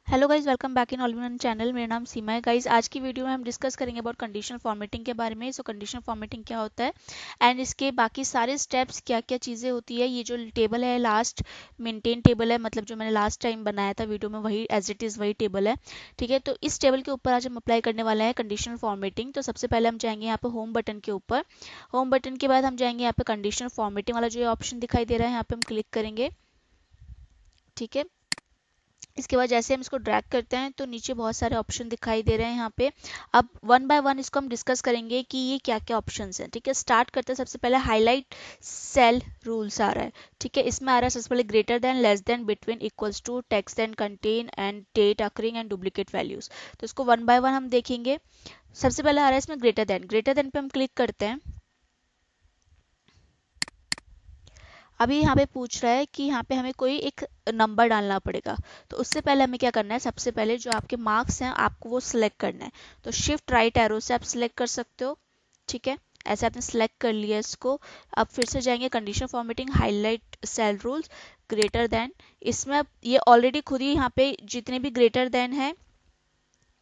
Hello guys, welcome back in all in one channel. मेरा नाम सीमा है गाइज। आज की वीडियो में हम डिस्कस करेंगे अबाउट कंडीशनल फॉर्मेटिंग के बारे में। कंडीशनल फॉर्मेटिंग क्या होता है एंड इसके बाकी सारे स्टेप्स क्या क्या चीज़ें होती है। ये जो टेबल है लास्ट मेंटेन टेबल है, मतलब जो मैंने लास्ट टाइम बनाया था वीडियो में वही एज इट इज़ वही टेबल है। ठीक है, तो इस टेबल के ऊपर आज हम अप्लाई करने वाला है कंडीशनल फॉर्मेटिंग। तो सबसे पहले हम जाएंगे यहाँ पे होम बटन के ऊपर। होम बटन के बाद हम जाएंगे यहाँ पे कंडीशनल फॉर्मेटिंग वाला जो ऑप्शन दिखाई दे रहा है, यहाँ पे हम क्लिक करेंगे। ठीक है, इसके बाद जैसे हम इसको ड्रैग करते हैं तो नीचे बहुत सारे ऑप्शन दिखाई दे रहे हैं यहाँ पे। अब वन बाय वन इसको हम डिस्कस करेंगे कि ये क्या क्या ऑप्शंस हैं। ठीक है, स्टार्ट करते हैं। सबसे पहले हाईलाइट सेल रूल्स आ रहा है। ठीक है, इसमें आ रहा है सबसे पहले greater than, less than, between, equals to, text and contain and date occurring and duplicate values. तो इसको वन बाय वन हम देखेंगे। सबसे पहले आ रहा है इसमें ग्रेटर देन। ग्रेटर देन पे हम क्लिक करते हैं। अभी यहाँ पे पूछ रहा है कि यहाँ पे हमें कोई एक नंबर डालना पड़ेगा। तो उससे पहले हमें क्या करना है, सबसे पहले जो आपके मार्क्स हैं आपको वो सिलेक्ट करना है। तो शिफ्ट राइट एरो से आप सिलेक्ट कर सकते हो। ठीक है, ऐसे आपने सिलेक्ट कर लिया इसको। अब फिर से जाएंगे condition formatting, highlight cell rules, greater than. इसमें अब ये ऑलरेडी खुद ही यहाँ पे जितने भी ग्रेटर देन है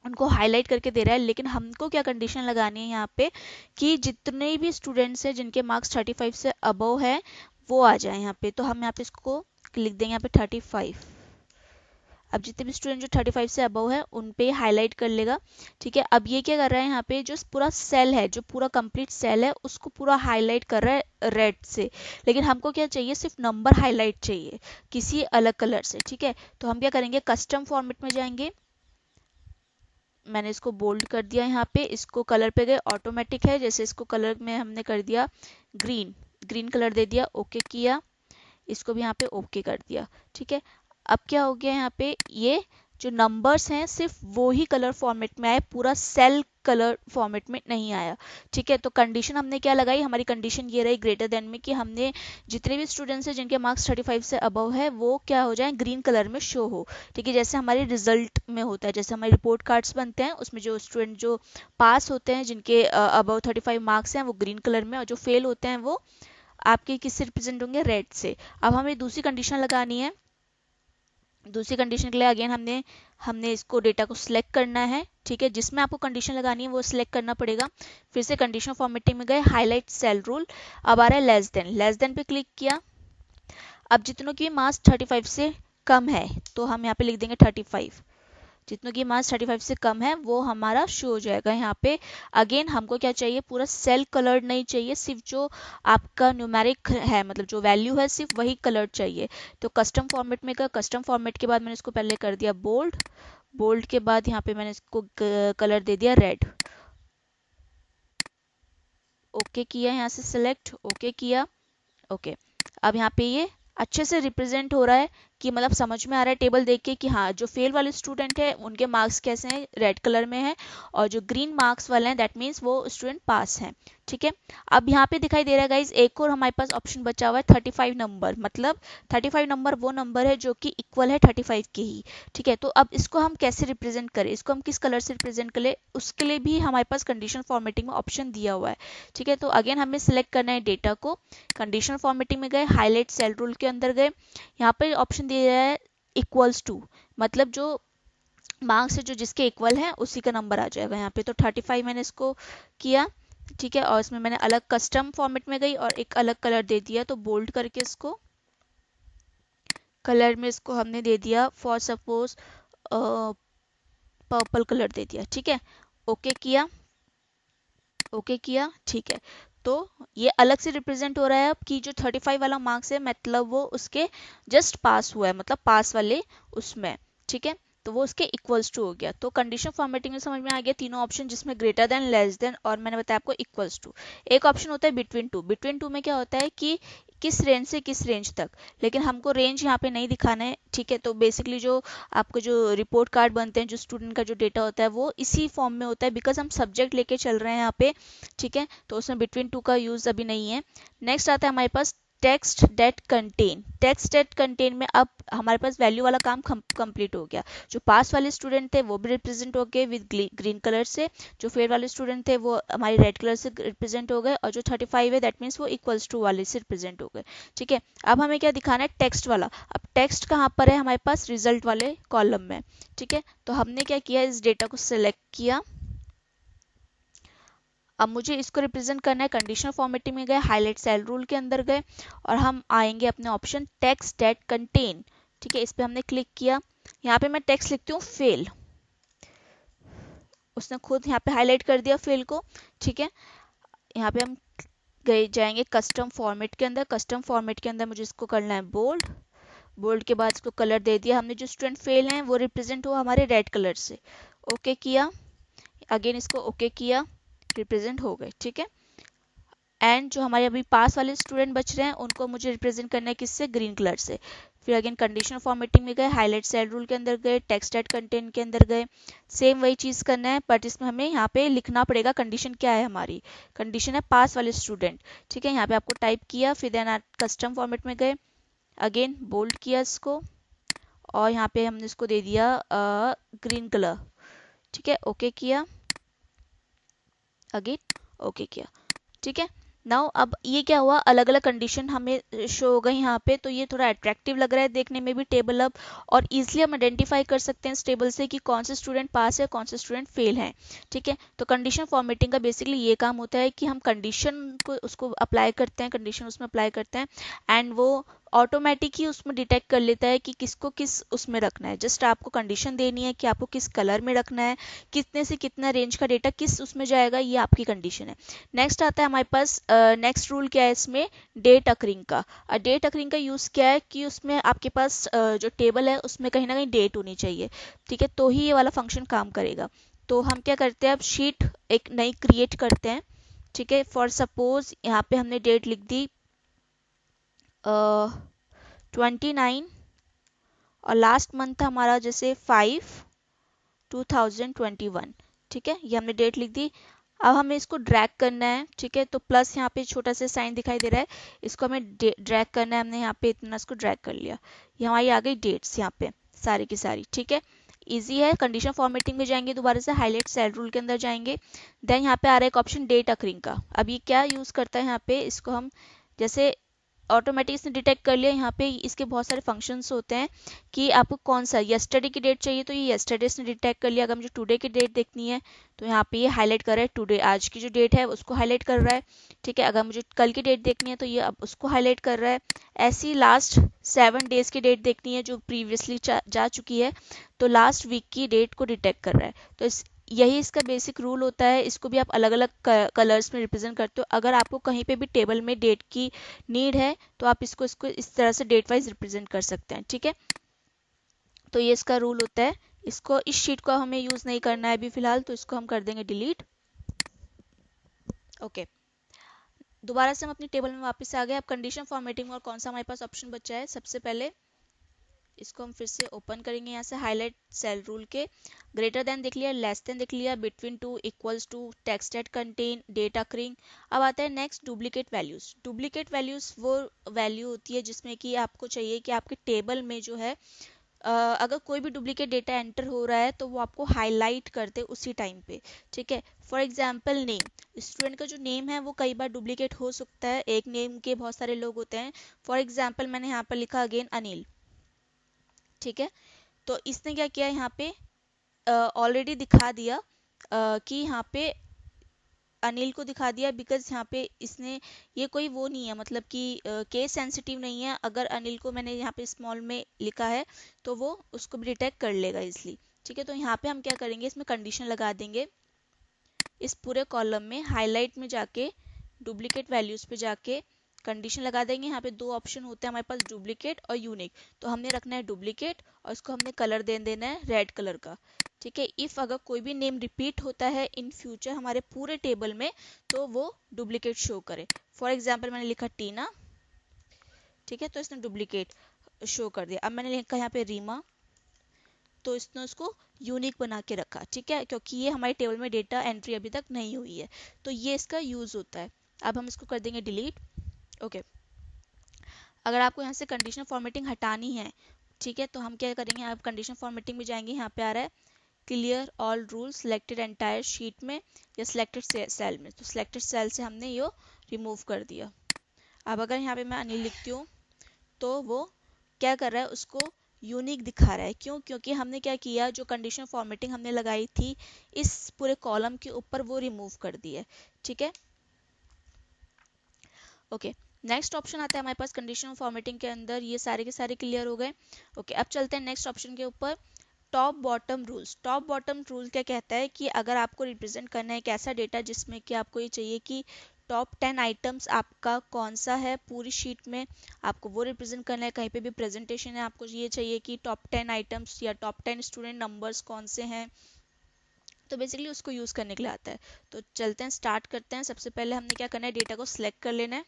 उनको हाईलाइट करके दे रहा है, लेकिन हमको क्या कंडीशन लगानी है यहाँ पे कि जितने भी स्टूडेंट्स हैं जिनके मार्क्स 35 से अबव है वो आ जाए यहाँ पे। तो हम यहाँ पे इसको लिख देंगे यहाँ पे 35। अब जितने भी स्टूडेंट जो 35 से अबव है उन पे हाईलाइट कर लेगा। ठीक है, अब ये क्या कर रहा है, यहाँ पे जो पूरा सेल है, जो पूरा कंप्लीट सेल है उसको पूरा हाईलाइट कर रहा है रेड से। लेकिन हमको क्या चाहिए, सिर्फ नंबर हाईलाइट चाहिए किसी अलग कलर से। ठीक है, तो हम क्या करेंगे, कस्टम फॉर्मेट में जाएंगे। मैंने इसको बोल्ड कर दिया यहाँ पे। इसको कलर पे गए, ऑटोमेटिक है, जैसे इसको कलर में हमने कर दिया ग्रीन, ग्रीन कलर दे दिया, ओके किया। इसको भी यहाँ पे ओके कर दिया। ठीक है, अब क्या हो गया, यहाँ पे ये जो नंबर्स हैं सिर्फ वो ही कलर फॉर्मेट में आए, पूरा सेल कलर फॉर्मेट में नहीं आया। ठीक है, तो कंडीशन हमने क्या लगाई, हमारी कंडीशन ये रही ग्रेटर देन में कि हमने जितने भी स्टूडेंट्स हैं जिनके मार्क्स 35 से अबव है वो क्या हो जाए, ग्रीन कलर में शो हो। ठीक है, जैसे हमारे रिजल्ट में होता है, जैसे हमारे रिपोर्ट कार्ड्स बनते हैं उसमें जो स्टूडेंट जो पास होते हैं जिनके अबव 35 मार्क्स हैं वो ग्रीन कलर में, और जो फेल होते हैं वो आपके किससे रिप्रेजेंट होंगे, रेड से। अब हमें दूसरी कंडीशन लगानी है। दूसरी कंडीशन के लिए अगेन हमने हमने इसको डेटा को सिलेक्ट करना है। ठीक है, जिसमें आपको कंडीशन लगानी है वो सिलेक्ट करना पड़ेगा। फिर से कंडीशन फॉर्मेटिंग में गए, हाईलाइट सेल रूल। अब आ रहा है लेस देन। लेस देन पे क्लिक किया। अब जितनों की मार्क्स 35 से कम है तो हम यहाँ पे लिख देंगे 35। जितनों की मार्क्स 35 से कम है वो हमारा शो हो जाएगा यहाँ पे। अगेन हमको क्या चाहिए, पूरा सेल कलर्ड नहीं चाहिए, सिर्फ जो आपका न्यूमेरिक है, मतलब जो वैल्यू है सिर्फ वही कलर चाहिए। तो कस्टम फॉर्मेट में का, कस्टम फॉर्मेट के बाद मैंने इसको पहले कर दिया बोल्ड। बोल्ड के बाद यहाँ पे मैंने इसको कलर दे दिया रेड। ओके किया, यहाँ से सिलेक्ट, ओके किया, ओके। अब यहाँ पे ये अच्छे से रिप्रेजेंट हो रहा है कि मतलब समझ में आ रहा है टेबल देख के कि हाँ जो फेल वाले स्टूडेंट है उनके मार्क्स कैसे हैं, रेड कलर में है, और जो ग्रीन मार्क्स वाले हैं दैट मीन्स वो स्टूडेंट पास हैं। ठीक है, अब यहाँ पे दिखाई दे रहा है गाइज एक और हमारे पास ऑप्शन बचा हुआ है 35 नंबर। मतलब 35 नंबर वो नंबर है जो कि इक्वल है 35 के ही। ठीक है, तो अब इसको हम कैसे रिप्रेजेंट करें, इसको हम किस कलर से रिप्रेजेंट करें, उसके लिए भी हमारे पास कंडीशन फॉर्मेटिंग में ऑप्शन दिया हुआ है। ठीक है, तो अगेन हमें सिलेक्ट करना है डेटा को। कंडीशन फॉर्मेटिंग में गए, हाईलाइट सेल रूल के अंदर गए, यहाँ पे ऑप्शन दिया है इक्वल्स टू, मतलब जो मार्क्स है जो जिसके इक्वल है उसी का नंबर आ जाएगा यहाँ पे। तो 35 मैंने इसको किया। ठीक है, और इसमें मैंने अलग कस्टम फॉर्मेट में गई और एक अलग कलर दे दिया। तो बोल्ड करके इसको कलर में इसको हमने दे दिया फॉर सपोज पर्पल कलर दे दिया। ठीक है, ओके किया, ओके किया। ठीक है, तो ये अलग से रिप्रेजेंट हो रहा है अब कि जो 35 वाला मार्क्स है मतलब वो उसके जस्ट पास हुआ है, मतलब पास वाले उसमें। ठीक है, तो वो उसके इक्वल्स टू हो गया। तो कंडीशन फॉर्मेटिंग में समझ में आ गया तीनों ऑप्शन, जिसमें ग्रेटर देन, लेस देन और मैंने बताया आपको इक्वल्स टू। एक ऑप्शन होता है बिटवीन टू। बिटवीन टू में क्या होता है कि किस रेंज से किस रेंज तक, लेकिन हमको रेंज यहाँ पे नहीं दिखाना है। ठीक है, तो बेसिकली जो आपको जो रिपोर्ट कार्ड बनते हैं, जो स्टूडेंट का जो डेटा होता है वो इसी फॉर्म में होता है, बिकॉज हम सब्जेक्ट लेके चल रहे हैं यहाँ पे। ठीक है, तो उसमें बिटवीन टू का यूज़ अभी नहीं है। नेक्स्ट आता है हमारे पास टेक्स्ट डेट कंटेन में अब हमारे पास वैल्यू वाला काम कंप्लीट हो गया। जो पास वाले स्टूडेंट थे वो भी रिप्रेजेंट हो गए विद ग्रीन कलर से, जो फेल वाले स्टूडेंट थे वो हमारे रेड कलर से रिप्रेजेंट हो गए, और जो 35 है दैट मीन्स वो इक्वल्स टू वाले से रिप्रेजेंट हो गए। ठीक है, अब हमें क्या दिखाना है, टेक्स्ट वाला। अब टेक्स्ट कहाँ पर है, हमारे पास रिजल्ट वाले कॉलम में। ठीक है, तो हमने क्या किया, इस डेटा को सिलेक्ट किया। अब मुझे इसको रिप्रेजेंट करना है, कंडीशनल फॉर्मेटिंग में गए, हाईलाइट सेल रूल के अंदर गए, और हम आएंगे अपने ऑप्शन टेक्स्ट डेट कंटेन। ठीक है, इस पे हमने क्लिक किया। यहाँ पे मैं टेक्स्ट लिखती हूँ फेल, उसने खुद यहाँ पे हाईलाइट कर दिया फेल को। ठीक है, यहाँ पे हम गए जाएंगे कस्टम फॉर्मेट के अंदर। कस्टम फॉर्मेट के अंदर मुझे इसको करना है बोल्ड। बोल्ड के बाद इसको कलर दे दिया हमने, जो स्टूडेंट फेल हैं वो रिप्रेजेंट हुआ हमारे रेड कलर से। ओके किया, अगेन इसको ओके किया, रिप्रेजेंट हो गए। ठीक है, एंड जो हमारे अभी पास वाले स्टूडेंट बच रहे हैं उनको मुझे रिप्रेजेंट करना है किससे, ग्रीन कलर से। फिर अगेन कंडीशनल फॉर्मेटिंग में गए, हाईलाइट सेल रूल के अंदर गए, टेक्स्ट एट कंटेंट के अंदर गए, सेम वही चीज करना है, बट इसमें हमें यहाँ पे लिखना पड़ेगा कंडीशन क्या है, हमारी कंडीशन है पास वाले स्टूडेंट। ठीक है, यहाँ पे आपको टाइप किया, फिर देन कस्टम फॉर्मेट में गए, अगेन बोल्ड किया इसको, और यहाँ पे हमने इसको दे दिया ग्रीन कलर। ठीक है, ओके किया, अगेन ओके किया। ठीक है, नाउ अब ये क्या हुआ, अलग अलग कंडीशन हमें शो हो गई यहाँ पे, तो ये थोड़ा अट्रैक्टिव लग रहा है देखने में भी टेबल अब, और इजीली हम आइडेंटिफाई कर सकते हैं इस टेबल से कि कौन से स्टूडेंट पास है, कौन से स्टूडेंट फेल हैं। ठीक है, तो कंडीशन फॉर्मेटिंग का बेसिकली ये काम होता है कि हम कंडीशन को उसको अप्लाई करते हैं, कंडीशन उसमें अप्लाई करते हैं, एंड वो ऑटोमेटिक ही उसमें डिटेक्ट कर लेता है कि किसको किस उसमें रखना है। जस्ट आपको कंडीशन देनी है कि आपको किस कलर में रखना है, कितने से कितना रेंज का डेटा किस उसमें जाएगा, ये आपकी कंडीशन है। नेक्स्ट आता है हमारे पास, नेक्स्ट रूल क्या है इसमें, डेट अकरिंग का। डेट अकरिंग का यूज़ क्या है कि उसमें आपके पास जो टेबल है उसमें कहीं ना कहीं डेट होनी चाहिए। ठीक है, तो ही ये वाला फंक्शन काम करेगा। तो हम क्या करते हैं, अब शीट एक नई क्रिएट करते हैं। ठीक है, फॉर सपोज यहाँ पे हमने डेट लिख दी 29, और लास्ट मंथ था हमारा जैसे 5/2021। ठीक है, ये हमने डेट लिख दी। अब हमें इसको ड्रैग करना है। ठीक है, तो प्लस यहाँ पे छोटा सा साइन दिखाई दे रहा है, इसको हमें ड्रैग करना है। हमने यहाँ पे इतना इसको ड्रैग कर लिया, ये हमारी आ गई डेट्स यहाँ पे सारी की सारी। ठीक है, इजी है। कंडीशन फॉर्मेटिंग में जाएंगे, दोबारा से हाईलाइट सेल रूल के अंदर जाएंगे, देन यहाँ पे आ रहा है एक ऑप्शन डेट अकरिंग का। अब ये क्या यूज करता है, यहाँ पे इसको हम जैसे ऑटोमेटिक इसने डिटेक्ट कर लिया। यहाँ पे इसके बहुत सारे फंक्शंस होते हैं कि आपको कौन सा यस्टरडे की डेट चाहिए, तो ये यस्टरडे इसने डिटेक्ट कर लिया। अगर मुझे टुडे की डेट देखनी है तो यहाँ पे ये हाईलाइट कर रहा है टुडे, आज की जो डेट है उसको हाईलाइट कर रहा है। ठीक है, अगर मुझे कल की डेट देखनी है तो ये अब उसको हाईलाइट कर रहा है। ऐसी लास्ट 7 डेज की डेट देखनी है जो प्रीवियसली जा चुकी है, तो लास्ट वीक की डेट को डिटेक्ट कर रहा है। तो यही इसका बेसिक रूल होता है। इसको भी आप अलग अलग कलर्स में रिप्रेजेंट करते हो। अगर आपको कहीं पे भी टेबल में डेट की नीड है तो आप इसको इसको इस तरह से डेट वाइज रिप्रेजेंट कर सकते हैं। ठीक है, तो ये इसका रूल होता है। इसको इस शीट को हमें यूज नहीं करना है अभी फिलहाल, तो इसको हम कर देंगे डिलीट। ओके, दोबारा से हम अपनी टेबल में वापस आ गए। अब कंडीशन फॉर्मेटिंग और कौन सा हमारे पास ऑप्शन बचा है, सबसे पहले इसको हम फिर से ओपन करेंगे, यहाँ से हाईलाइट सेल रूल के, ग्रेटर देन देख लिया, लेस देन देख लिया, between to, equals to, text at contain, date occurring. अब आता है next duplicate values. Duplicate values वो वैल्यू होती है जिसमें कि आपको चाहिए कि आपके टेबल में जो है अगर कोई भी डुप्लीकेट डेटा एंटर हो रहा है तो वो आपको हाईलाइट कर दे उसी टाइम पे। ठीक है, फॉर एग्जांपल नेम, स्टूडेंट का जो नेम है वो कई बार डुप्लीकेट हो सकता है, एक नेम के बहुत सारे लोग होते हैं। फॉर एग्जांपल मैंने यहाँ पर लिखा अगेन अनिल। ठीक है, तो इसने क्या किया, यहाँ पे ऑलरेडी दिखा दिया कि यहाँ पे अनिल को दिखा दिया, बिकॉज यहाँ पे इसने ये कोई वो नहीं है, मतलब कि केस सेंसिटिव नहीं है। अगर अनिल को मैंने यहाँ पे स्मॉल में लिखा है तो वो उसको भी डिटेक्ट कर लेगा इसलिए। ठीक है, तो यहाँ पे हम क्या करेंगे, इसमें कंडीशन लगा देंगे। इस पूरे कॉलम में हाईलाइट में जाके डुप्लीकेट वैल्यूज पे जाके कंडीशन लगा देंगे। यहाँ पे दो ऑप्शन होते हैं हमारे पास, डुप्लीकेट और यूनिक। तो हमने रखना है डुप्लीकेट, और इसको हमने कलर दे देना है रेड कलर का। ठीक है, इफ अगर कोई भी नेम रिपीट होता है इन फ्यूचर हमारे पूरे टेबल में तो वो डुप्लीकेट शो करे। फॉर एग्जाम्पल मैंने लिखा टीना। ठीक है, तो इसने डुप्लीकेट शो कर दिया। अब मैंने लिखा यहाँ पे रीमा, तो इसने उसको यूनिक बना के रखा। ठीक है, क्योंकि ये हमारे टेबल में डेटा एंट्री अभी तक नहीं हुई है, तो ये इसका यूज होता है। अब हम इसको कर देंगे डिलीट। ओके, अगर आपको यहाँ से कंडीशनल फॉर्मेटिंग हटानी है, ठीक है, तो हम क्या करेंगे, आप कंडीशनल फॉर्मेटिंग में जाएंगे, यहाँ पे आ रहा है clear all rule selected entire sheet में या सिलेक्टेड सेल में, तो सिलेक्टेड सेल से हमने ये रिमूव कर दिया। अब अगर यहाँ पे मैं अनिल लिखती हूँ तो वो क्या कर रहा है, उसको यूनिक दिखा रहा है। क्यों? क्योंकि हमने क्या किया, जो कंडीशनल फॉर्मेटिंग हमने लगाई थी इस पूरे कॉलम के ऊपर, वो रिमूव कर दी है। ठीक है, ओके। नेक्स्ट ऑप्शन आता है हमारे पास कंडीशनल फॉर्मेटिंग के अंदर, ये सारे के सारे क्लियर हो गए। ओके, अब चलते हैं नेक्स्ट ऑप्शन के ऊपर, top bottom rules. Top bottom rule क्या कहता है कि अगर आपको रिप्रेजेंट करना है एक ऐसा डेटा जिसमें कि आपको ये चाहिए कि टॉप 10 आइटम्स आपका कौन सा है पूरी शीट में, आपको वो रिप्रेजेंट करना है। कहीं पे भी प्रेजेंटेशन है, आपको ये चाहिए कि टॉप 10 आइटम्स या टॉप 10 स्टूडेंट नंबर्स कौन से हैं, तो बेसिकली उसको यूज़ करने के लिए आता है। तो चलते हैं, स्टार्ट करते हैं। सबसे पहले हमने क्या करना है, डेटा को सिलेक्ट कर लेना है।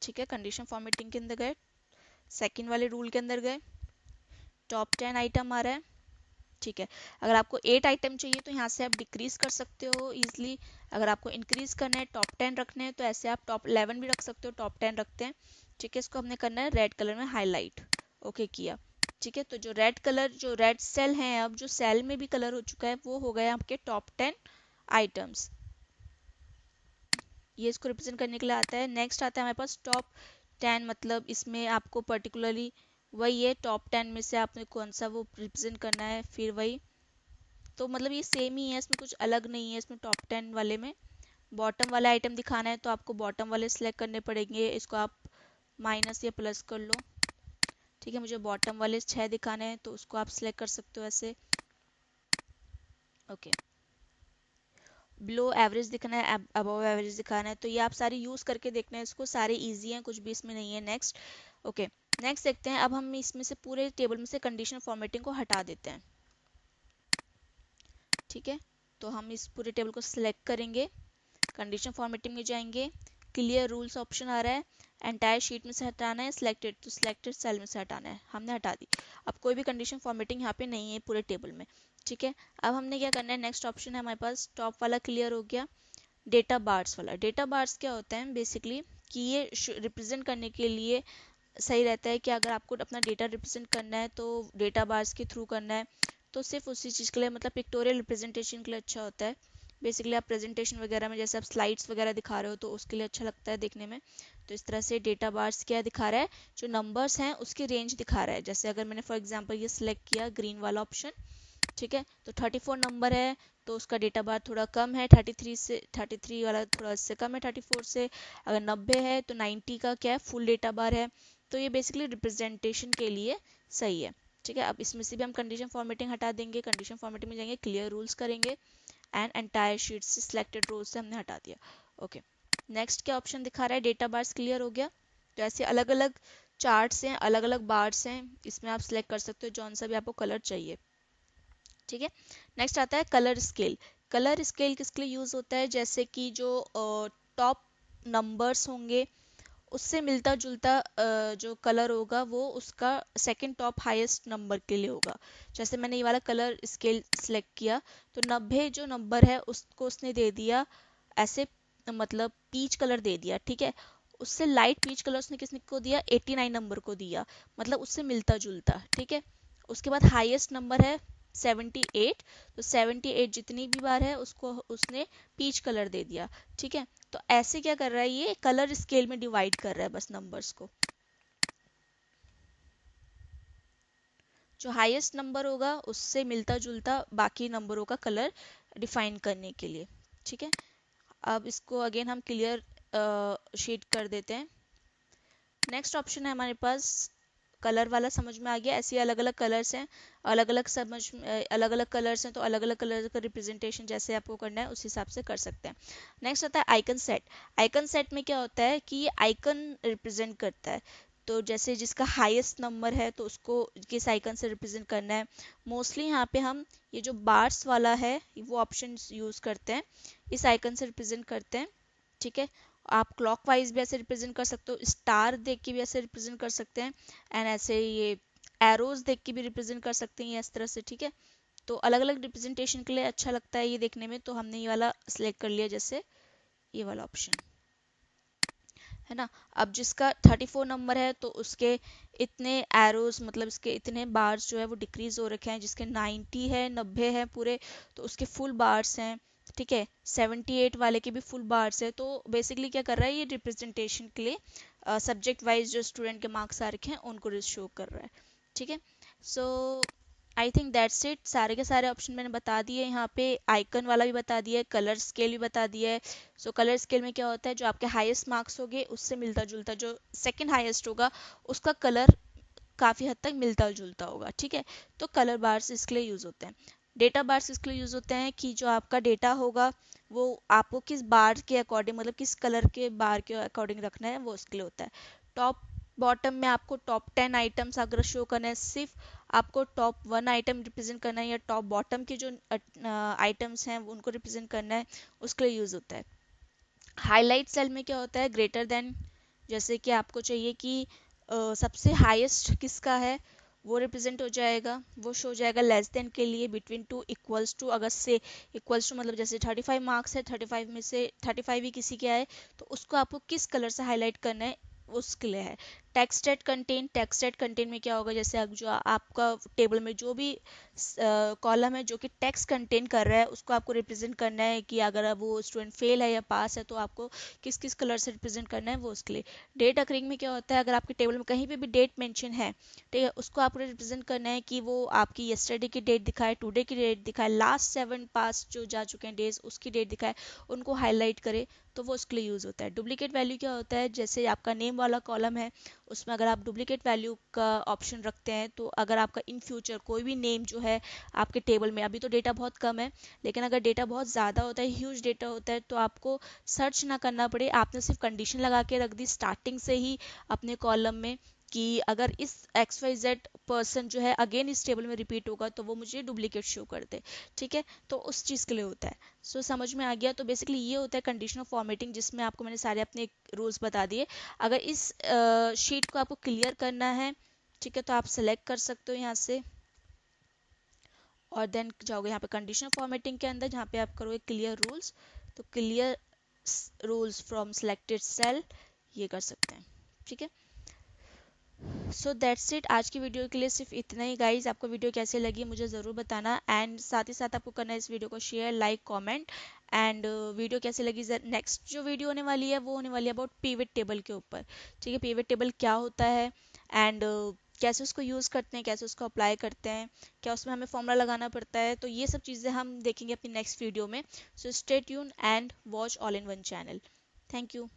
ठीक है, कंडीशन फॉर्मेटिंग के अंदर गए, सेकंड वाले रूल के अंदर गए, टॉप 10 आइटम आ रहा है। ठीक है, अगर आपको 8 आइटम चाहिए तो यहाँ से आप डिक्रीज कर सकते हो इजीली। अगर आपको इंक्रीज करना है, टॉप 10 रखने हैं, तो ऐसे आप टॉप 11 भी रख सकते हो, टॉप 10 रखते हैं। ठीक है, इसको हमने करना है रेड कलर में हाईलाइट। ओके किया। ठीक है, तो जो रेड कलर, जो रेड सेल है, अब जो सेल में भी कलर हो चुका है, वो हो गया आपके टॉप 10 आइटम्स। ये इसको रिप्रेजेंट करने के लिए आता है। नेक्स्ट आता है हमारे पास टॉप 10, मतलब इसमें आपको पर्टिकुलरली वही है, टॉप 10 में से आपने कौन सा वो रिप्रेजेंट करना है, फिर वही। तो मतलब ये सेम ही है, इसमें कुछ अलग नहीं है। इसमें टॉप 10 वाले में बॉटम वाला आइटम दिखाना है तो आपको बॉटम वाले सिलेक्ट करने पड़ेंगे। इसको आप माइनस या प्लस कर लो। ठीक है, मुझे बॉटम वाले 6 दिखाने हैं तो उसको आप सिलेक्ट कर सकते हो ऐसे। ओके, बिलो एवरेज दिखाना है, अबव एवरेज दिखाना है, तो ये आप सारी यूज करके देखना है इसको, सारे इजी हैं, कुछ भी इसमें नहीं है। नेक्स्ट, ओके, नेक्स्ट देखते हैं। अब हम इसमें से पूरे टेबल में से कंडीशनल फॉर्मेटिंग को हटा देते हैं। ठीक है, तो हम इस पूरे टेबल को सिलेक्ट करेंगे, कंडीशन फॉर्मेटिंग में जाएंगे, क्लियर रूल्स ऑप्शन आ रहा है, एंटायर शीट में से हटाना है, सिलेक्टेड तो सिलेक्टेड सेल में से हटाना है, हमने हटा दी। अब कोई भी कंडीशन फॉर्मेटिंग यहाँ पे नहीं है पूरे टेबल में। ठीक है, अब हमने क्या करना है, नेक्स्ट ऑप्शन है हमारे पास, टॉप वाला क्लियर हो गया। डेटा बार्स वाला, डेटा बार्स क्या होता है बेसिकली, कि ये रिप्रेजेंट करने के लिए सही रहता है कि अगर आपको अपना डेटा रिप्रेजेंट करना है तो डेटा बार्स के थ्रू करना है, तो सिर्फ उसी चीज़ के लिए, मतलब पिक्टोरियल रिप्रेजेंटेशन के लिए अच्छा होता है। बेसिकली आप प्रेजेंटेशन वगैरह में जैसे आप स्लाइड्स वगैरह दिखा रहे हो तो उसके लिए अच्छा लगता है देखने में। तो इस तरह से डेटा बार्स क्या दिखा रहा है, जो नंबर्स हैं उसकी रेंज दिखा रहा है। जैसे अगर मैंने फॉर एग्जांपल ये सिलेक्ट किया ग्रीन वाला ऑप्शन, ठीक है, तो 34 नंबर है तो उसका डेटा बार थोड़ा कम है 33 से, 33 वाला थोड़ा इससे कम है 34 से। अगर 90 है तो 90 का क्या है, फुल डेटा बार है। तो ये बेसिकली रिप्रेजेंटेशन के लिए सही है। ठीक है, अब इसमें से भी हम कंडीशन फॉर्मेटिंग हटा देंगे, कंडीशन फॉर्मेटिंग में जाएंगे, क्लियर रूल्स करेंगे, एंड एंटायर शीट से सिलेक्टेड रोज से हमने हटा दिया। ओके, नेक्स्ट क्या ऑप्शन दिखा रहा है, डेटा बार्स क्लियर हो गया। तो ऐसे अलग अलग चार्ट्स हैं, अलग अलग बार्स हैं, इसमें आप सिलेक्ट कर सकते हो जौन सा भी आपको कलर चाहिए। ठीक है, नेक्स्ट आता है कलर स्केल। कलर स्केल किसके लिए यूज होता है, जैसे कि जो टॉप नंबर्स होंगे उससे मिलता जुलता जो कलर होगा वो उसका सेकंड टॉप हाईएस्ट नंबर के लिए होगा। जैसे मैंने ये वाला कलर स्केल सिलेक्ट किया तो 90 जो नंबर है उसको उसने दे दिया ऐसे, मतलब पीच कलर दे दिया। ठीक है, उससे लाइट पीच कलर उसने किसने को दिया, 89 नंबर को दिया, मतलब उससे मिलता जुलता। ठीक है, उसके बाद हाईएस्ट नंबर है 78, तो 78 जितनी भी बार है उसको उसने पीच कलर दे दिया। ठीक है, तो ऐसे क्या कर रहा है, ये कलर स्केल में डिवाइड कर रहा है बस नंबर्स को। जो हाईएस्ट नंबर होगा उससे मिलता जुलता बाकी नंबरों का कलर डिफाइन करने के लिए। ठीक है, अब इसको अगेन हम क्लियर शीट कर देते हैं। नेक्स्ट ऑप्शन है हमारे पास, कलर वाला समझ में आ गया। ऐसे अलग अलग कलर्स हैं, अलग अलग समझ, अलग अलग कलर्स हैं तो अलग अलग कलर का रिप्रेजेंटेशन जैसे आपको करना है उस हिसाब से कर सकते हैं। नेक्स्ट आता है आइकन सेट। आइकन सेट में क्या होता है कि ये आइकन रिप्रेजेंट करता है, तो जैसे जिसका हाईएस्ट नंबर है तो उसको किस आइकन से रिप्रेजेंट करना है। मोस्टली यहाँ पे हम ये जो बार्स वाला है वो ऑप्शन यूज करते हैं, इस आइकन से रिप्रेजेंट करते हैं। ठीक है, आप क्लॉकवाइज भी ऐसे रिप्रेजेंट कर सकते हो, स्टार देख के भी ऐसे रिप्रेजेंट कर सकते हैं, एंड ऐसे ये एरोज देख के भी रिप्रेजेंट कर सकते हैं इस तरह से। ठीक है, तो अलग अलग रिप्रेजेंटेशन के लिए अच्छा लगता है ये देखने में, तो हमने ये वाला सिलेक्ट कर लिया, जैसे ये वाला ऑप्शन। है ना। अब जिसका 34 नंबर है तो उसके इतने एरोस मतलब इसके इतने बार्स जो है वो डिक्रीज हो रखे हैं, जिसके 90 है 90 है पूरे तो उसके फुल बार्स हैं। ठीक है, 78 वाले के भी फुल बार्स है। तो बेसिकली क्या कर रहा है ये रिप्रेजेंटेशन के लिए सब्जेक्ट वाइज जो स्टूडेंट के मार्क्स आ रखे हैं उनको शो कर रहा है। ठीक है, सो आई थिंक दैट्स इट। सारे के सारे ऑप्शन मैंने बता दिए यहाँ पे, आइकन वाला भी बता दिया है, कलर स्केल भी बता दिया है। सो कलर स्केल में क्या होता है, जो आपके हाईएस्ट मार्क्स होंगे उससे मिलता जुलता जो सेकंड हाईएस्ट होगा उसका कलर काफ़ी हद तक मिलता जुलता होगा। ठीक है, तो कलर बार्स इसके लिए यूज़ होते हैं। डेटा बार्स इसके लिए यूज़ होते हैं कि जो आपका डेटा होगा वो आपको किस बार के अकॉर्डिंग मतलब किस कलर के बार के अकॉर्डिंग रखना है वो उसके लिए होता है। टॉप बॉटम में आपको टॉप 10 आइटम्स अगर शो करना है, सिर्फ आपको टॉप 1 आइटम रिप्रेजेंट करना है या टॉप बॉटम के जो आइटम्स हैं उनको रिप्रेजेंट करना है, उसके लिए यूज़ होता है। हाईलाइट सेल में क्या होता है, ग्रेटर देन, जैसे कि आपको चाहिए कि सबसे हाईएस्ट किसका है वो रिप्रेजेंट हो जाएगा, वो शो हो जाएगा। लेस देन के लिए बिटवीन टू, इक्वल्स टू, अगर से इक्वल्स टू मतलब जैसे 35 मार्क्स है, 35 में से 35 ही किसी के आए तो उसको आपको किस कलर से हाईलाइट करना है उसके लिए है। Text at contain, text at contain में क्या होगा, जैसे अब जो आपका टेबल में जो भी कॉलम है जो कि टेक्स्ट कंटेन कर रहा है उसको आपको रिप्रेजेंट करना है कि अगर अब वो स्टूडेंट फेल है या पास है तो आपको किस किस कलर से रिप्रेजेंट करना है वो उसके लिए। डेट अकरिंग में क्या होता है, अगर आपके टेबल में कहीं पे भी डेट मेंशन है, ठीक है, उसको आपको रिप्रेजेंट करना है कि वो आपकी यस्टरडे की डेट दिखाए, टुडे की डेट दिखाए, लास्ट 7 पास जो जा चुके हैं डेज उसकी डेट दिखाए, उनको हाईलाइट करे, तो वो उसके लिए यूज़ होता है। डुप्लीकेट वैल्यू क्या होता है, जैसे आपका नेम वाला कॉलम है उसमें अगर आप डुप्लीकेट वैल्यू का ऑप्शन रखते हैं तो अगर आपका इन फ्यूचर कोई भी नेम जो है आपके टेबल में, अभी तो डेटा बहुत कम है लेकिन अगर डेटा बहुत ज़्यादा होता है, ह्यूज डेटा होता है, तो आपको सर्च ना करना पड़े, आपने सिर्फ कंडीशन लगा के रख दी स्टार्टिंग से ही अपने कॉलम में कि अगर इस एक्स वाई जेड पर्सन जो है अगेन इस टेबल में रिपीट होगा तो वो मुझे डुप्लीकेट शो कर दे। ठीक है, तो उस चीज़ के लिए होता है। सो समझ में आ गया। तो बेसिकली ये होता है कंडीशनल फॉर्मेटिंग, जिसमें आपको मैंने सारे अपने रूल्स बता दिए। अगर इस शीट को आपको क्लियर करना है, ठीक है, तो आप सेलेक्ट कर सकते हो यहाँ से और देन जाओगे यहाँ पे कंडीशनल फॉर्मेटिंग के अंदर जहाँ पे आप करोगे क्लियर रूल्स, तो clear rules from selected cell ये कर सकते हैं। ठीक है, सो दैट्स इट। आज की वीडियो के लिए सिर्फ इतना ही गाइज। आपको वीडियो कैसे लगी मुझे ज़रूर बताना, एंड साथ ही साथ आपको करना है इस वीडियो को share, like, comment, and video कैसे लगी। नेक्स्ट जो वीडियो होने वाली है वो होने वाली है अबाउट पिवट टेबल के ऊपर। ठीक है, पिवट टेबल क्या होता है एंड कैसे उसको यूज़ करते हैं, कैसे उसको अप्लाई करते हैं, क्या उसमें हमें फॉर्मूला लगाना पड़ता है, तो ये सब चीज़ें हम देखेंगे अपनी नेक्स्ट वीडियो में। So stay tune and watch all in one channel. Thank you.